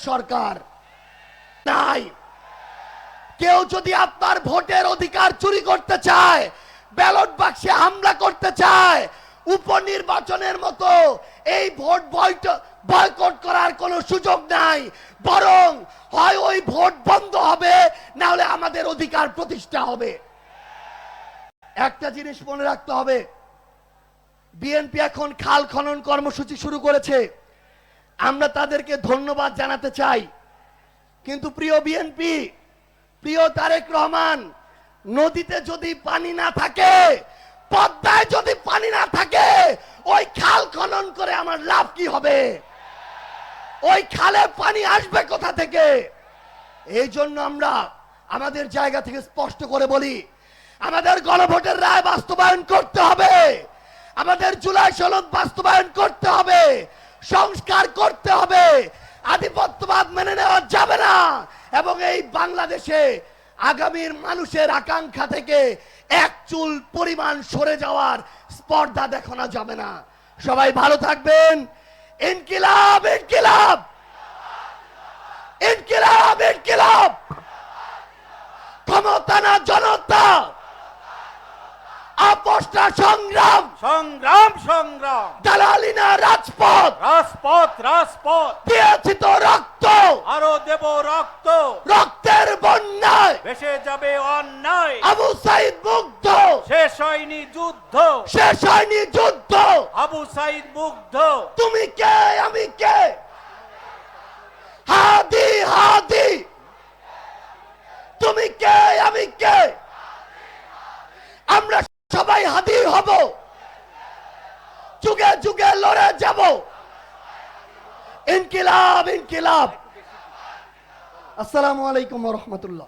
সরকার নাই। কেউ যদি আপনার ভোটের অধিকার চুরি করতে চায়, ব্যালট বাক্সে হামলা করতে চায়, উপনির্বাচনের মতো এই ভোট বয়কট করার কোনো সুযোগ নাই। বরং হয় ওই ভোট বন্ধ হবে, না হলে আমাদের অধিকার প্রতিষ্ঠা হবে। একটা জিনিস মনে রাখতে হবে, বিএনপি এখন খাল খনন কর্মসূচি শুরু করেছে। আমরা তাদেরকে ধন্যবাদ জানাতে চাই। কিন্তু প্রিয় বিএনপি, প্রিয় তারেক রহমান, নদীতে যদি পানি না থাকে, পদ্মায় যদি পানি না থাকে, ওই খাল খনন করে আমার লাভ কি হবে? ওই খালে পানি আসবে কোথা থেকে? এই জন্য আমরা আমাদের জায়গা থেকে স্পষ্ট করে বলি, আমাদের গণভোটের রায় বাস্তবায়ন করতে হবে, আমাদের জুলাই সনদ বাস্তবায়ন করতে হবে, সংস্কার করতে হবে। আধিপত্যবাদ মেনে নেওয়া যাবে না এবং এই বাংলাদেশে আগামীর মানুষের আকাঙ্ক্ষা থেকে এক চুল পরিমাণ সরে যাওয়ার স্পর্ধা দেখানো যাবে না। সবাই ভালো থাকবেন। ইনকিলাব ইনকিলাব ইনকিলাব ইনকিলাব। ক্ষমতা না জনতা, আপোষ না সংগ্রাম, সংগ্রাম সংগ্রাম, দালালি না রাজপথ, রাজপথ রাজপথ, দিয়েছি তো রক্ত, আরো দেব রক্ত, রক্তের বন্যায় ভেসে যাবে অন্যায়, আবু সাইদ মুগ্ধ, শেষ হয়নি যুদ্ধ, শেষ হয়নি যুদ্ধ। আবু সাইদ মুগ্ধ। তুমি কে আমি কে? হাদি হাদি। তুমি কে আমি কে? আমরা সবাই হাদি হব, যুগে যুগে লড়ে যাব। ইনকিলাব ইনকিলাব। আসসালামু আলাইকুম ওয়া রাহমাতুল্লাহ।